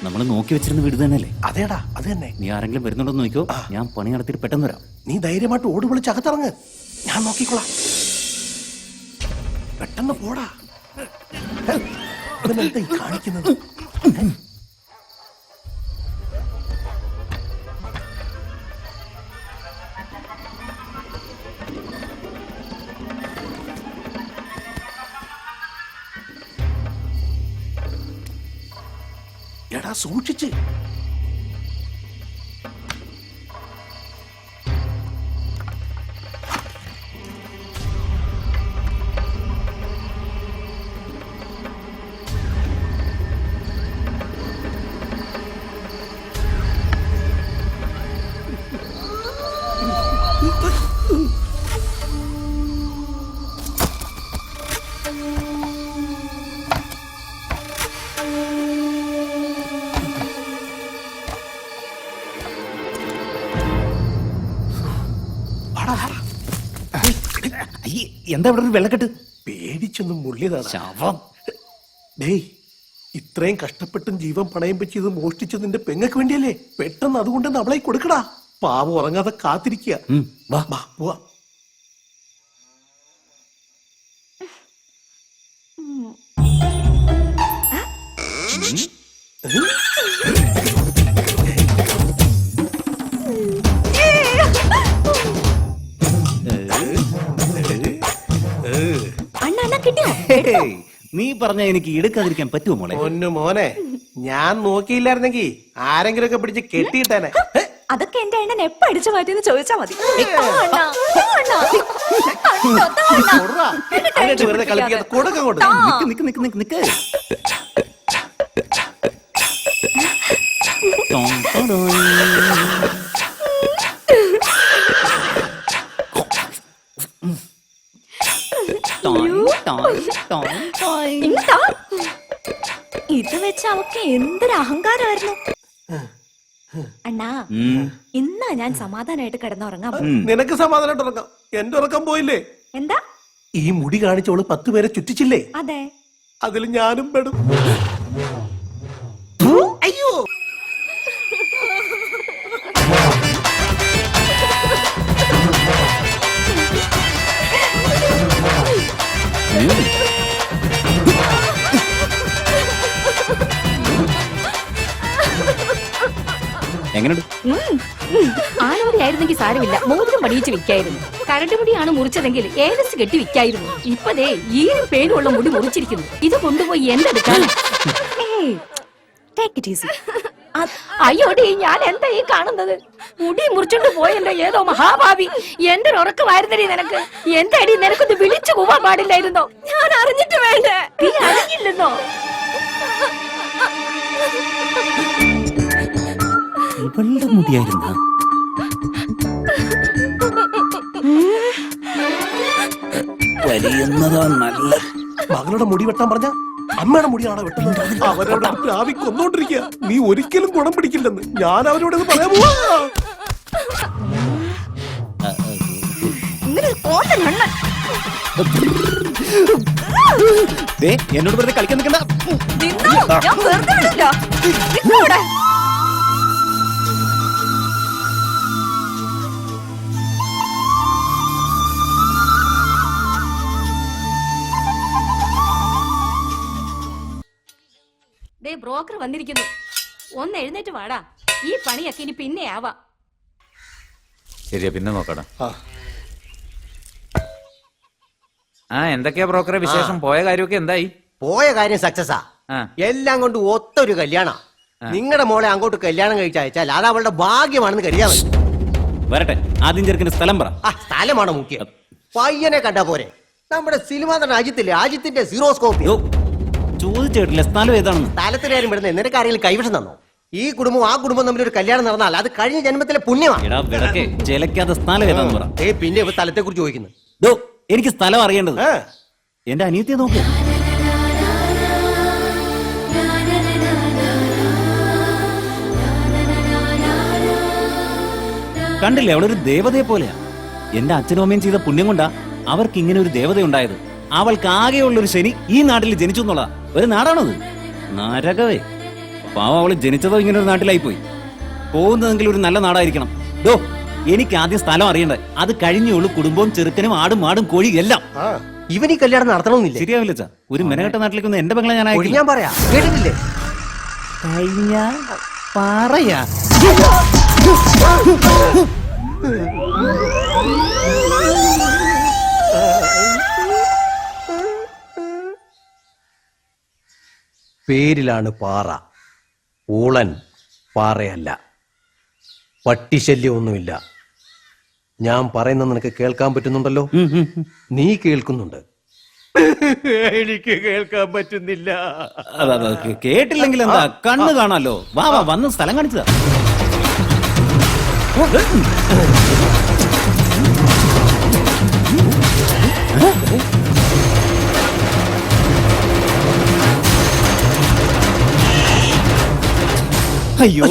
നമ്മള് നോക്കി വെച്ചിരുന്ന വീട് തന്നെയല്ലേ? അതേടാ, അത് തന്നെ. നീ ആരെങ്കിലും വരുന്നുണ്ടോ നോക്കിയോ, ഞാൻ പണി നടത്തിയിട്ട് പെട്ടെന്ന് വരാം. നീ ധൈര്യമായിട്ട് ഓടി വിളിച്ച് അകത്തിറങ്ങ്, ഞാൻ നോക്കിക്കോളാം. പെട്ടെന്ന് പോടാ. എന്താ ഈ കാണിക്കുന്നത്? എടാ സൂക്ഷിച്ച്. എന്താ ഇവിടെ ഒരു വെള്ളക്കെട്ട്? പേടിച്ചൊന്നും മുള്ളിയതാണ്. ശവം. ഡേയ്, ഇത്രയും കഷ്ടപ്പെട്ടും ജീവൻ പണയം വെച്ച് ഇത് മോഷ്ടിച്ചത് നിന്റെ പെങ്ങക്ക് വേണ്ടിയല്ലേ? പെട്ടെന്ന് അതുകൊണ്ടെന്ന് അവളെ കൊടുക്കടാ. പാവം ഉറങ്ങാതെ കാത്തിരിക്കുക. പോവാ. നീ പറഞ്ഞ എനിക്ക് എടുക്കാതിരിക്കാൻ പറ്റുമോ മോളെ? ഒന്നു മോനെ, ഞാൻ നോക്കിയില്ലായിരുന്നെങ്കി ആരെങ്കിലും ഒക്കെ പിടിച്ച് കെട്ടിയിട്ടേനെ. അതൊക്കെ എന്റെ അണ്ണൻ എപ്പ അടിച്ചു മാറ്റിന്ന് ചോദിച്ചാ മതി. വെറുതെ കളിപ്പിക്കാതെ കൊടുക്കങ്ങോട്ട്. ഇത് വെച്ച് അവക്ക് എന്തൊരു അഹങ്കാരമായിരുന്നു. അണ്ണാ, ഇന്നാ ഞാൻ സമാധാനമായിട്ട് കിടന്നുറങ്ങാം. നിനക്ക് സമാധാനമായിട്ട് ഉറങ്ങാം, എന്റെ ഉറക്കം പോയില്ലേ? എന്താ ഈ മുടി കാണിച്ചോള് 10 പേരെ ചുറ്റിച്ചില്ലേ? അതെ, അതിൽ ഞാനും പെടും. അയ്യോ, എങ്ങനെയുണ്ട്? ആനോടിയായിരുന്നെങ്കിൽ സാരമില്ല, മോതിരം പണിയിച്ച് വിൽക്കായിരുന്നു. കരണ്ട് മുടിയാണ് മുറിച്ചതെങ്കിൽ ഏലസ് കെട്ടി വിൽക്കായിരുന്നു. ഇപ്പതേ ഈ പേരുള്ള മുടി മുറിച്ചിരിക്കുന്നു. ഇത് കൊണ്ടുപോയി എന്തെടുക്കാൻ? അയ്യോടി, ഞാൻ എന്താ ഈ കാണുന്നത്? മുടി മുറിച്ചോണ്ട് പോയല്ലോ ഏതോ മഹാഭാവി. എന്റെ ഉറക്കമായിരുന്നടി നിനക്ക്. എന്താടി നിനക്കൊന്ന് വിളിച്ചു പോവാൻ പാടില്ലായിരുന്നോ? ഞാൻ അറിഞ്ഞിട്ട് വേണ്ടേ? നീ അറിഞ്ഞില്ലെന്നോ? ഇവളുടെ മുടിയായിരുന്ന വലിയുന്നതാ നല്ല. മകളുടെ മുടി വെട്ടാൻ പറഞ്ഞ അമ്മയുടെ മുടിയാണോ വെട്ടുന്നത്? അവരവിടെ രാവി കൊന്നോണ്ടിരിക്കുക. നീ ഒരിക്കലും ഗുണം പിടിക്കില്ലെന്ന് ഞാൻ അവരോട് പറയാൻ പോവാ. എന്നോട് വെറുതെ കളിക്കാൻ നിൽക്കണ്ട. ബ്രോക്കർ വന്നിരിക്കുന്നു. ഒന്ന് എഴുന്നേറ്റ് വാടാ. ഈ പണിയൊക്കെ ഇനി പിന്നെ ആവാം. ശരിയാ, പിന്നെ നോക്കടാ. എന്തൊക്കെയാ ബ്രോക്കറെ വിശേഷം? പോയ കാര്യമൊക്കെ എന്തായി? പോയ കാര്യം സക്സസാ. എല്ലാം കൊണ്ട് ഒത്തൊരു കല്യാണം. നിങ്ങളുടെ മോളെ അങ്ങോട്ട് കല്യാണം കഴിച്ചയച്ചാൽ അത് അവളുടെ ഭാഗ്യമാണെന്ന് കരുതിയാ മതി. വരട്ടെ, ആദ്യം ചെറുക്കിന് സ്ഥലം പറ. സ്ഥലമാണോ മുഖ്യം? പയ്യനെ കണ്ടാ പോരെ? നമ്മുടെ സിനിമാ നടൻ അജിത്തില്ലേ, അജിത്തിന്റെ സീറോസ്കോപ്പി. ചോദിച്ചിട്ടില്ല സ്ഥലം ഏതാണെന്ന്. സ്ഥലത്തിന് കാര്യം വിടുന്ന നിനക്ക് ആരെങ്കിലും കൈവശം തന്നോ? ഈ കുടുംബം ആ കുടുംബം തമ്മിൽ ഒരു കല്യാണം നടന്നാൽ അത് കഴിഞ്ഞ ജന്മത്തിലെ പുണ്യമാണ്. ജലക്കാത്ത സ്ഥലം ഏതാന്ന് പറ. പിന്നെ സ്ഥലത്തെ കുറിച്ച് ചോദിക്കുന്നു. എനിക്ക് സ്ഥലം അറിയേണ്ടത്. എന്റെ അനിയത്തിയെ നോക്ക്. കണ്ടില്ലേ, അവളൊരു ദേവതയെ പോലെയാ. എന്റെ അച്ഛനും അമ്മയും ചെയ്ത പുണ്യം കൊണ്ടാ അവർക്ക് ഇങ്ങനെ ഒരു ദേവതയുണ്ടായത്. അവൾക്ക് ആകെയുള്ളൊരു ശനി ഈ നാട്ടിൽ ജനിച്ചു എന്നുള്ളതാ. ഒരു നാടാണത്, നരകവേ. പാവം അവള് ജനിച്ചതോ ഇങ്ങനെ ഒരു നാട്ടിലായി പോയി. പോകുന്നതെങ്കിലും ഒരു നല്ല നാടായിരിക്കണം. ഡോ, എനിക്ക് ആദ്യം സ്ഥലം അറിയണ്ടേ. അത് കഴിഞ്ഞുള്ളൂ കുടുംബവും ചെറുക്കനും ആടും മാടും കോഴി എല്ലാം. ഇവൻ ഈ കല്യാണം നടത്തണമെന്നില്ല. ശരിയാവില്ല ചാ. ഒരു മെനകെട്ട നാട്ടിലേക്കൊന്നും എന്റെ പെങ്ങളെ ഞാൻ അയക്കില്ല. ഞാൻ പറയാ, കേട്ടിട്ടില്ലേ? കഴിഞ്ഞ പറയാ പേരിലാണ് പാറ, ഊളൻ പാറയല്ല. പട്ടിശല്യമൊന്നുമില്ല. ഞാൻ പറയുന്നത് നിനക്ക് കേൾക്കാൻ പറ്റുന്നുണ്ടല്ലോ? നീ കേൾക്കുന്നുണ്ട്. എനിക്ക് കേൾക്കാൻ പറ്റുന്നില്ല. കേട്ടില്ലെങ്കിൽ എന്താ, കണ്ണ് കാണാലോ. വാ വാ, വന്ന് സ്ഥലം കാണിച്ചതാ. അയ്യോ,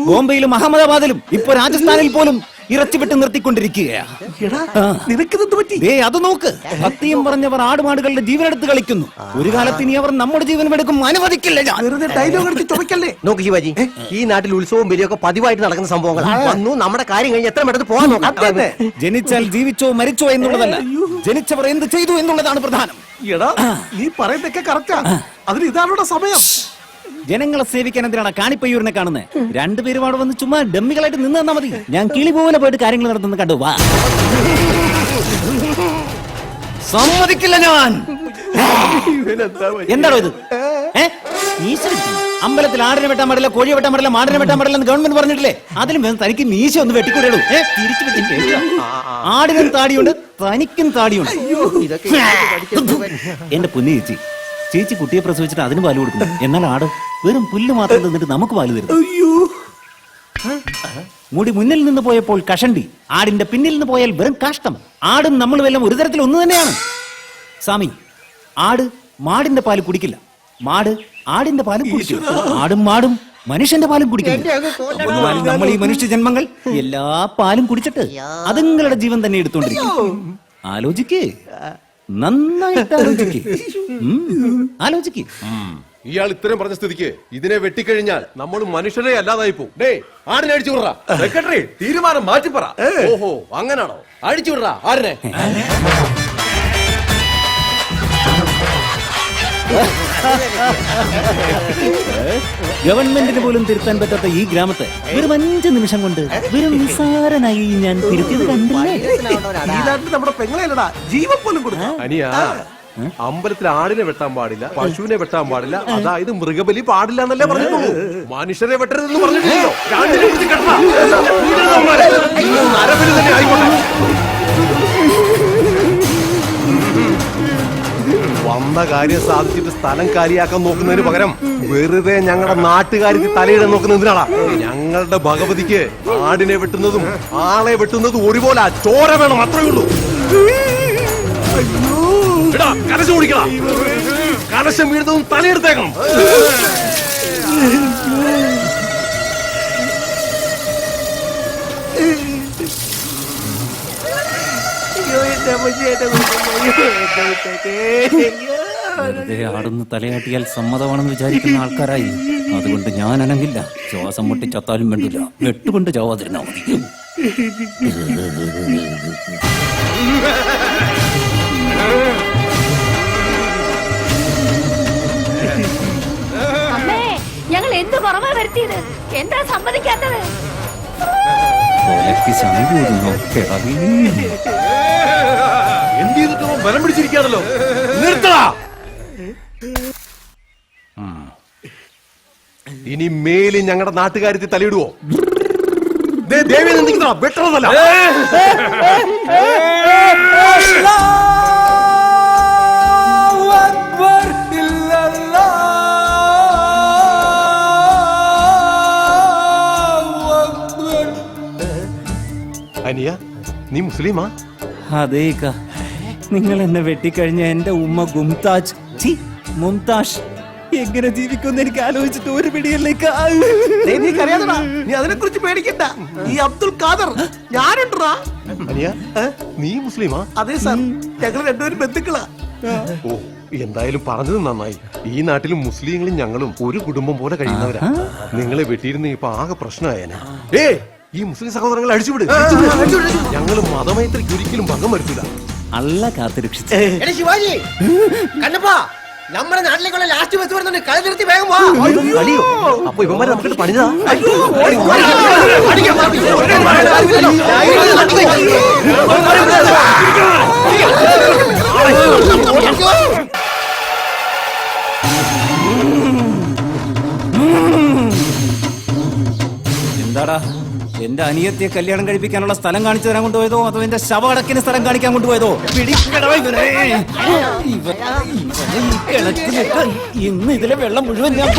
ബോംബെയിലും അഹമ്മദാബാദിലും ഇപ്പൊ രാജസ്ഥാനിൽ പോലും ഇറച്ചിവിട്ട് നിർത്തിക്കൊണ്ടിരിക്കുകയാ. അത് നോക്ക്, സത്യം പറഞ്ഞവർ ആടുമാടുകളുടെ ജീവനെടുത്ത് കളിക്കുന്നു. ഒരു കാലത്ത് ഇനി അവർ നമ്മുടെ ജീവൻ എടുക്കും, അനുവദിക്കില്ല. ഡയലോഗ് എടുത്ത് ചുമക്കല്ലേ. നോക്ക് ശിവാജി, ഈ നാട്ടിൽ ഉത്സവവും ബലിയൊക്കെ പതിവായിട്ട് നടക്കുന്ന സംഭവങ്ങൾ വന്നു. നമ്മുടെ കാര്യം കഴിഞ്ഞ് എത്ര പെട്ടെന്ന് പോകാൻ നോക്കാം. ജനിച്ചാൽ ജീവിച്ചോ മരിച്ചോ എന്നുള്ളതല്ല, ജനിച്ചവർ എന്ത് ചെയ്തു എന്നുള്ളതാണ് പ്രധാനം. എടാ, നീ പറയുന്നതൊക്കെ കറക്റ്റാ. അതിന് ഇതാണോ സമയം? ജനങ്ങളെ സേവിക്കാൻ എന്തിനാണ് കാണിപ്പയ്യൂരിനെ കാണുന്നത്? രണ്ടുപേരും അവിടെ വന്ന് ചുമ്മാ ഡമ്മികളായിട്ട് നിന്ന് തന്നാ മതി. ഞാൻ കിളി പോലെ പോയിട്ട് കാര്യങ്ങൾ നടത്തുന്ന കണ്ടു. വാ, സമ്മതിക്കില്ല ഞാൻ. എന്താണോ ഇത്? അമ്പലത്തിൽ ആടിനെ വെട്ടാൻ പാടില്ല, കോഴിയെ വെട്ടാൻ പാടില്ല, മാടിനെ വെട്ടാൻ പാടില്ല എന്ന് ഗവൺമെന്റ് പറഞ്ഞിട്ടില്ലേ? അതിലും വേണം തനിക്ക് മീശ ഒന്ന് വെട്ടിക്കൂടൂ. തിരിച്ചു വെച്ച് ആടിനും താടിയുണ്ട്, തനിക്കും താടിയുണ്ട്. എന്റെ പൊന്നു ചേച്ചി, ചേച്ചി കുട്ടിയെ പ്രസവിച്ചിട്ട് അതിന് പാല് കൊടുക്കുന്നു. എന്നാൽ ആട് വെറും പുല്ല് മാത്രം തിന്നിട്ട് നമുക്ക് പാല് തരുന്നു. മുടി മുന്നിൽ നിന്ന് പോയപ്പോൾ കഷണ്ടി, ആടിന്റെ പിന്നിൽ നിന്ന് പോയാൽ വെറും കാഷ്ടം. ആടും നമ്മളും എല്ലാം ഒരു തരത്തിൽ ഒന്ന് തന്നെയാണ് സ്വാമി. ആട് മാടിന്റെ പാല് കുടിക്കില്ല, മാട് ആടിന്റെ പാലും കുടിക്കില്ല. ആടും മാടും മനുഷ്യന്റെ പാലും കുടിക്കില്ല. നമ്മൾ ഈ മനുഷ്യ ജന്മങ്ങൾ എല്ലാ പാലും കുടിച്ചിട്ട് അതുങ്ങളുടെ ജീവൻ തന്നെ എടുത്തോണ്ടിരിക്കും. ആലോചിക്കേ, നന്നായിട്ട് ആലോചിക്കേ, ആലോചിക്കേ. ഇയാൾ ഇത്രയും പറഞ്ഞ സ്ഥിതിക്ക് ഇതിനെ വെട്ടിക്കഴിഞ്ഞാൽ നമ്മൾ മനുഷ്യരെ അല്ലാതായി പോകും. ഡേ, ആടിനെ അടിച്ചു വിടറാ. സെക്രട്ടറി, തീരുമാനം മാറ്റിപ്പറ. ഓഹോ, അങ്ങനാണോ? അടിച്ചു വിടറാ ആടിനെ. ഗവൺമെന്റിന് പോലും തിരുത്താൻ പറ്റാത്ത ഈ ഗ്രാമത്തെ വെറും 5 നിമിഷം കൊണ്ട് വെറും നിസാരനായി ഞാൻ തിരുത്തിയത് കണ്ടില്ലേ? ഈ നാട്ടിൽ നമ്മുടെ പെങ്ങളല്ലടാ ജീവൻ പോലും കൊടുത്തു. അനിയാ, അമ്പലത്തിൽ ആടിനെ വെട്ടാൻ പാടില്ല, പശുവിനെ വെട്ടാൻ പാടില്ല, അതായത് മൃഗബലി പാടില്ല എന്നല്ലേ പറഞ്ഞിട്ടുള്ളൂ. മനുഷ്യരെ വെട്ടരുതെന്ന് പറഞ്ഞിട്ടില്ലല്ലോ. നരബലി തന്നെ ആയിക്കോട്ടെ. വന്ന കാര്യം സാധിച്ചിട്ട് സ്ഥലം കാലിയാക്കാൻ നോക്കുന്നതിന് പകരം വെറുതെ ഞങ്ങളുടെ നാട്ടുകാർക്ക് തലയിടാൻ നോക്കുന്നതിനാണ്. ഞങ്ങളുടെ ഭഗവതിക്ക് ആടിനെ വെട്ടുന്നതും ആളെ വെട്ടുന്നതും ഒരുപോലെ ചോര വേണം, അത്രേ ഉള്ളൂ. കലശം കുടിക്കണം, കലശം വീഴുന്നതും തലയെടുത്തേക്കണം. വെറുതെ ആടുന്ന് തലയാട്ടിയാൽ സമ്മതമാണെന്ന് വിചാരിക്കുന്ന ആൾക്കാരായി. അതുകൊണ്ട് ഞാൻ അനങ്ങില്ല. ശ്വാസം മുട്ടി ചത്താലും വേണ്ടില്ല, വെട്ടുകൊണ്ട് ചാവാതിരുന്നാ മതി. അമ്മേ, ഞങ്ങൾ എന്ത് കുറവാ വരുത്തിയത്? എന്താ സമ്മതിക്കാത്തത്? എന്ത് ചെയ്തിട്ടോ ബലം പിടിച്ചിരിക്കാണല്ലോ. നിർത്തടാ. ഇനി മേലിൽ ഞങ്ങളുടെ നാട്ടുകാര്യത്തിൽ തലയിടുവോ? ദേവി നിന്ദിക്കുന്നോ? വെട്ടണതല്ല. അനിയ, നീ മുസ്ലിമാ? അതേക്ക, നിങ്ങൾ എന്നെ വെട്ടിക്കഴിഞ്ഞ എന്റെ ഉമ്മ മുംതാജ് എങ്ങനെ ജീവിക്കുമെന്ന് എനിക്ക് ആലോചിച്ചിട്ട് ഒരു പിടിയിലേക്ക് നീക്കറിയാതടാ, നീ അതിനെ കുറിച്ച് പേടിക്കണ്ട. ഈ അബ്ദുൽ ഖാദർ ഞാനുണ്ടാ. അനിയ നീ മുസ്ലിമാ? അതെ സാർ, ഞങ്ങൾ രണ്ടുപേരും ബന്ധുക്കളാ. ഓ എന്തായാലും പറഞ്ഞത് നന്നായി. ഈ നാട്ടിൽ മുസ്ലിങ്ങളും ഞങ്ങളും ഒരു കുടുംബം പോലെ കഴിയുന്നവരാ. നിങ്ങളെ വെട്ടിയിരുന്ന ഇപ്പൊ ആകെ പ്രശ്നമായേനെ. ഈ മുസ്ലിം സഹോദരങ്ങളെ അഴിച്ചുവിട്. ഞങ്ങൾ മതമൈത്രിക്ക് ഒരിക്കലും ഭംഗം വരുത്തില്ല. അല്ല കാത്തുരക്ഷിച്ച എടാ ശിവാജി, കണ്ണപ്പാ, നമ്മുടെ നാട്ടിലേക്കുള്ള ലാസ്റ്റ് ബസ് വരുന്നുണ്ട്. കളി നിർത്തി വേഗം വാ. അടിയോ? അപ്പൊ ഇവന്മാരെ നമുക്ക് പണിതാ. എന്താടാ എന്റെ അനിയത്തിയെ കല്യാണം കഴിപ്പിക്കാനുള്ള സ്ഥലം കാണിച്ചു തരാൻ കൊണ്ടുപോയതോ അതോ എന്റെ ശവടക്കിന് സ്ഥലം കാണിക്കാൻ കൊണ്ടുപോയതോ? ഇന്ന് ഇതിലെ വെള്ളം മുഴുവൻ ഞാൻ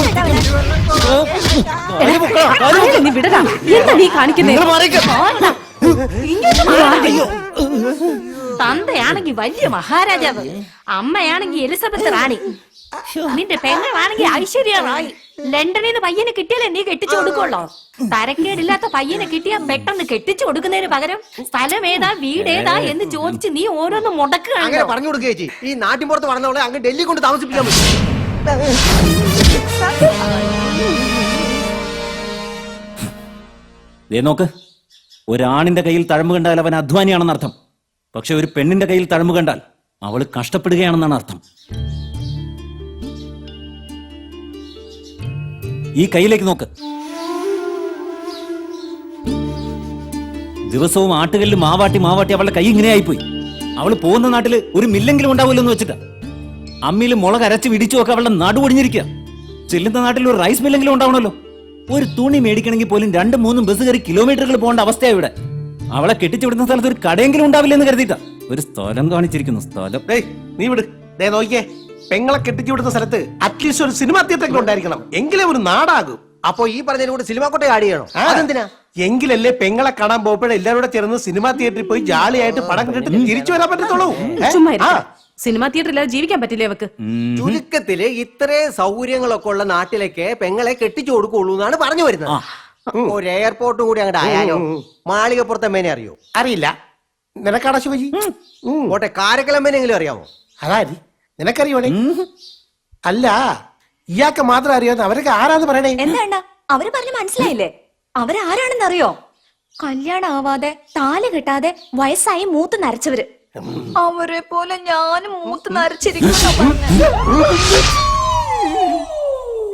നീ വിടടാ. എന്താ നീ കാണിക്കുന്നേ? തന്തയാണെങ്കി വലിയ മഹാരാജാവ്, അമ്മയാണെങ്കി എലിസബത്ത് റാണി, നിന്റെ പെങ്ങളാണെങ്കി ഐശ്വര്യ റായി. ലണ്ടനിൽ നിന്ന് പയ്യനെ കിട്ടിയാലേ നീ കെട്ടിച്ചു കൊടുക്കുള്ളോ? തരക്കേടില്ലാത്ത പയ്യനെ കിട്ടിയാൽ പെട്ടെന്ന് കെട്ടിച്ചു കൊടുക്കുന്നതിന് പകരം സ്ഥലം ഏതാ വീട് ഏതാ എന്ന് ചോദിച്ച് നീ ഓരോന്ന് മുടക്കുകയാണ്. അങ്ങനെ പറഞ്ഞു കൊടുക്കുക ചേച്ചി. ഈ നാട്ടിൻപുറത്ത് വളർന്നവളെ അങ്ങ് ഡൽഹി കൊണ്ട് താമസിപ്പിക്കാൻ പറ്റും. ദേ നോക്ക്, ഒരാണിന്റെ കയ്യിൽ തഴമ്പ് കണ്ടാൽ അവൻ അധ്വാനിയാണെന്ന് അർത്ഥം. പക്ഷെ ഒരു പെണ്ണിന്റെ കയ്യിൽ തഴമ്പ് കണ്ടാൽ അവള് കഷ്ടപ്പെടുകയാണെന്നാണ് അർത്ഥം. ഈ കയ്യിലേക്ക് നോക്ക്. ദിവസവും ആട്ടുകല്ല് മാവാട്ടി മാവാട്ടി അവളുടെ കൈ ഇങ്ങനെ ആയിപ്പോയി. അവള് പോകുന്ന നാട്ടില് ഒരു മില്ലെങ്കിലും ഉണ്ടാവില്ലോ എന്ന് വെച്ചിട്ടാ. അമ്മിയിൽ മുളക് അരച്ച് വിടിച്ചു ഒക്കെ അവളുടെ നടുവൊടിഞ്ഞിരിക്കുക. ചെല്ലുന്ന നാട്ടിൽ ഒരു റൈസ് മില്ലെങ്കിലും ഉണ്ടാവണല്ലോ. ഒരു തുണി മേടിക്കണമെങ്കിൽ പോലും 2-3 ബസ് കയറി കിലോമീറ്ററുകൾ പോകേണ്ട അവസ്ഥയാ ഇവിടെ. അവളെ കെട്ടിച്ചു വിടുന്ന സ്ഥലത്ത് ഒരു കടയെങ്കിലും ഉണ്ടാവില്ലെന്ന് കരുതിയിട്ടാ ഒരു സ്ഥലം കാണിച്ചിരിക്കുന്നു. സ്ഥലം നീ വിട്. ദേ നോക്കിയേ, പെങ്ങളെ കെട്ടിച്ചു വിടുന്ന സ്ഥലത്ത് അറ്റ്ലീസ്റ്റ് ഒരു സിനിമാ തിയേറ്റർ ഉണ്ടായിരിക്കണം. എങ്കിലേ ഒരു നാടാകും. അപ്പൊ ഈ പറഞ്ഞതിന് കൂടെ സിനിമ കോട്ട ആഡ് ചെയ്യണോ? അതെന്തിനാ? എങ്കിലല്ലേ പെങ്ങളെ കാണാൻ പോകുമ്പോഴേ എല്ലാവരും കൂടെ ചേർന്ന് സിനിമാ തിയേറ്ററിൽ പോയി ജാളിയായിട്ട് പടം കണ്ടിട്ട് തിരിച്ചു വരാൻ പറ്റത്തുള്ളൂ. സിനിമാ തിയേറ്ററില്ലാതെ ജീവിക്കാൻ പറ്റില്ലേ അവക്ക്? ചുരുക്കത്തില് ഇത്രയും സൗകര്യങ്ങളൊക്കെ ഉള്ള നാട്ടിലേക്ക് പെങ്ങളെ കെട്ടിച്ചു കൊടുക്കുള്ളൂ എന്നാണ് പറഞ്ഞു വരുന്നത്. ഒരു എയർപോർട്ടും കൂടി അങ്ങോട്ട് ആയാലോ? മാളികപ്പുറത്തെ മേനെ അറിയോ? അറിയില്ല. നിനക്കാടാ ശിവജി? കോട്ടെ കാരക്കലമ്മേനെങ്കിലും അറിയാമോ? അതാരി നിനക്കറിയോടെ? അല്ല, ഇയാൾക്ക് മാത്രം അറിയാവുന്ന അവരൊക്കെ ആരാന്ന് പറയണേ? എന്താ അവര് പറഞ്ഞ് മനസ്സിലായില്ലേ? അവരാരാണെന്ന് അറിയോ? കല്യാണം ആവാതെ താലി കെട്ടാതെ വയസ്സായി മൂത്ത് നരച്ചവര്. അവരെ പോലെ ഞാനും മൂത്ത് നരച്ചിരിക്കുന്നു.